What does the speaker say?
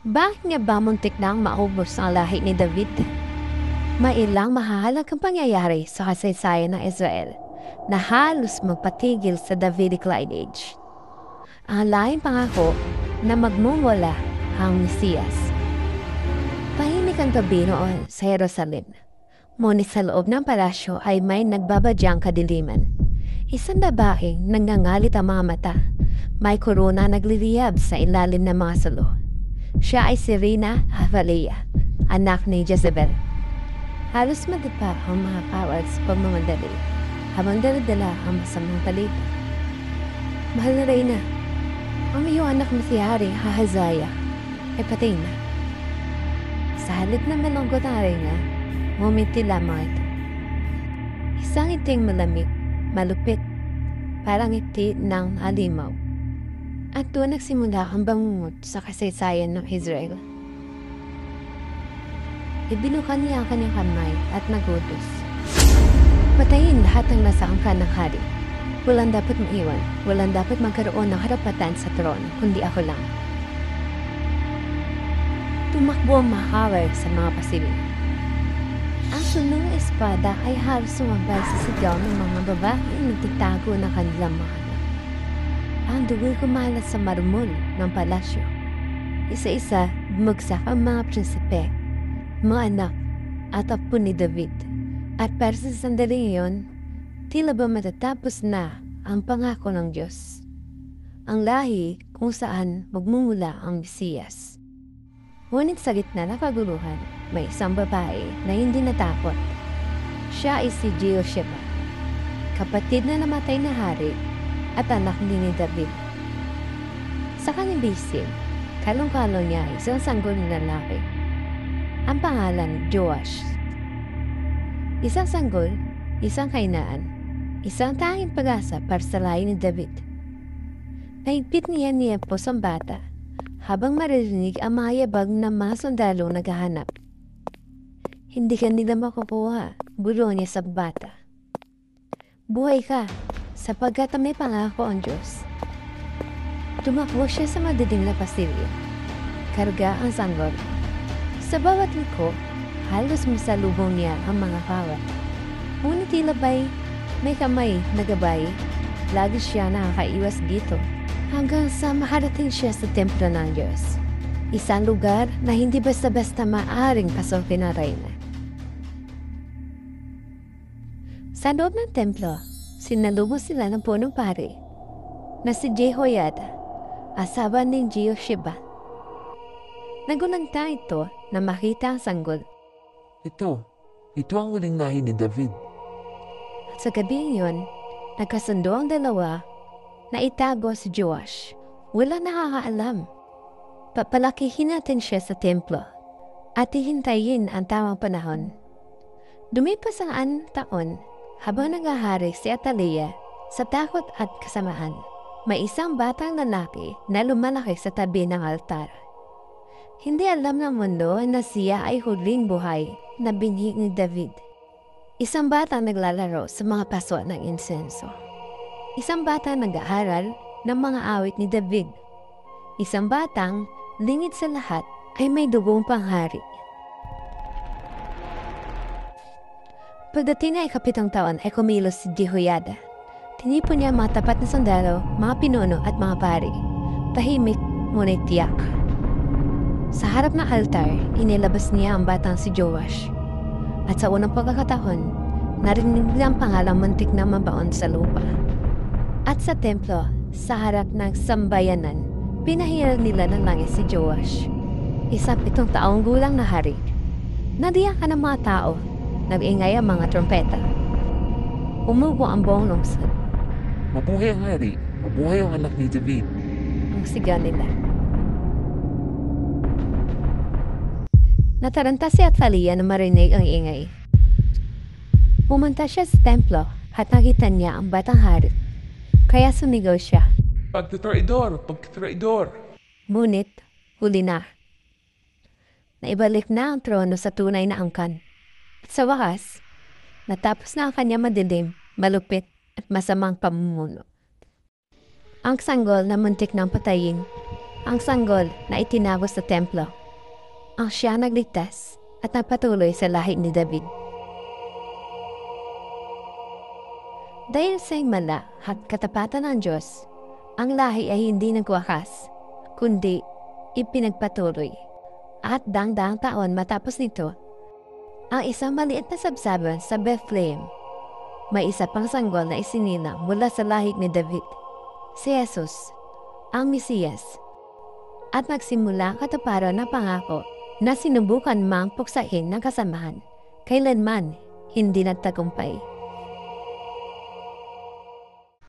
Bakit nga ba muntik nang maubos ang lahi ni David? May ilang mahalagang pangyayari sa kasaysayan ng Israel na halos magpatigil sa Davidic lineage. Ang lahing pangako na magmumula ang Mesiyas. Tahimik ang gabi noon sa Jerusalem. Ngunit sa loob ng palasyo ay may nagbabadyang kadiliman. Isang babaeng nangangalit ang mga mata. May korona nagliliyab sa ilalim ng mga salo. Siya ay si Rina Havalia, anak ni Jezebel. Halos madapa ang mga kawal sa pagmamadali habang daladala ang masamang balita. Mahal na Rina, ang iyong anak na si Hari Ahaziah ay patay na. Sa halip na malungkot ang Rina, ngumiti lamang ito. Isang iting malamig, malupit, parang ngiti ng alimaw. At doon nagsimula ang bangungot sa kasaysayan ng Israel. Ibinukan niya ang kanyang kamay at nagutos. Patayin lahat ng nasa angkan ng hari. Walang dapat maiwan, walang dapat magkaroon ng harapatan sa trono, kundi ako lang. Tumakbo ang mahawar sa mga pasilyo. Ang sunog ng espada ay halos sumabay sa sigaw ng mga babaeng nagtitago ng kanilang mga anak. Ang dugo'y kumalat sa marmol ng palasyo. Isa-isa, bumagsak ang mga prinsipe, mga anak at apo ni David. At para sa sandaling iyon, tila ba matatapos na ang pangako ng Diyos. Ang lahi kung saan magmumula ang Mesiyas. Ngunit sa gitna ng kaguluhan, may isang babae na hindi natakot. Siya ay si Jehosheba, kapatid na namatay na hari at anak ni David. Sa kanyang bisig, kalong-kalong niya ay isang sanggol na lalaki. Ang pangalan, Joash. Isang sanggol, isang kainaan, isang tanging pag-asa para sa lahi ni David. Naigpit niya po sa bata habang maririnig ang mga yabag ng mga sundalong naghahanap. Hindi ka nila makukuha, bulo niya sa bata. Buhay ka, sapagkat may pangako ang Diyos. Tumakbo siya sa madilim na pasilyo. Karga ang sanggol. Sa bawat liko, halos masalubong niya ang mga kawat. Ngunit tila ba'y may kamay na gabay, lagi siya nakakaiwas dito. Hanggang sa makarating siya sa templo ng Diyos. Isang lugar na hindi basta-basta maaaring pasokin ng reyna. Sa loob ng templo, sinalubong sila ng punong pari na si Jehoiada, asawa ni Jehosheba. Nagulanta ito na makita ang sanggol. Ito ang uling lahi ni David. At sa gabing yun, nagkasundo ang dalawa na itago si Joash. Wala nakakaalam. Papalakihin natin siya sa templo at hihintayin ang tamang panahon. Dumipas ang 6 taon habang nagahari si Atalia sa takot at kasamaan. May isang batang lalaki na lumalaki sa tabi ng altar. Hindi alam ng mundo na siya ay huling buhay na binhi ni David. Isang batang naglalaro sa mga paso ng insenso. Isang batang nag-aaral ng mga awit ni David. Isang batang, lingid sa lahat, ay may dugong panghari. Pagdating na 7 taon ay kumilos si Jehoiada. Tinipon niya mga tapat na sundalo, mga pinuno at mga pari. Tahimik, ngunit tiyak. Sa harap ng altar, inilabas niya ang batang si Joash. At sa unang pagkakataon, narinig niya ang pangalang muntik na mabaon sa lupa. At sa templo, sa harap ng sambayanan, pinahiral nila ng langit si Joash. 7 taong gulang na hari. Nadiyakan ng mga tao, nag-ingay ang mga trompeta. Umugo ang buong lungsod. Mabuhay ang hari, mabuhay ang anak ni David. Ang sigaw nila. Nataranta si Atalia na marinig ang ingay. Pumunta siya sa templo at nakita niya ang batang hari. Kaya sumigaw siya. Pagkatraidor! Ngunit, huli na. Naibalik na ang trono sa tunay na angkan. At sa wakas, natapos na ang kanya madilim, malupit at masamang pamumuno. Ang sanggol na muntik ng patayin ang sanggol na itinagos sa templo. Ang siya nagligtas at nagpatuloy sa lahi ni David. Dahil sa himala at katapatan ng Diyos, ang lahi ay hindi nagwakas, kundi ipinagpatuloy. At dang-daang taon matapos nito, ang isang maliit na sabsaban sa Bethlehem, may isa pang sanggol na isinilang mula sa lahi ni David, si Jesus, ang Mesiyas, at nagsimula ang katuparan ng pangako na sinubukan mang puksain ng kasamahan, kailanman hindi nagtagumpay.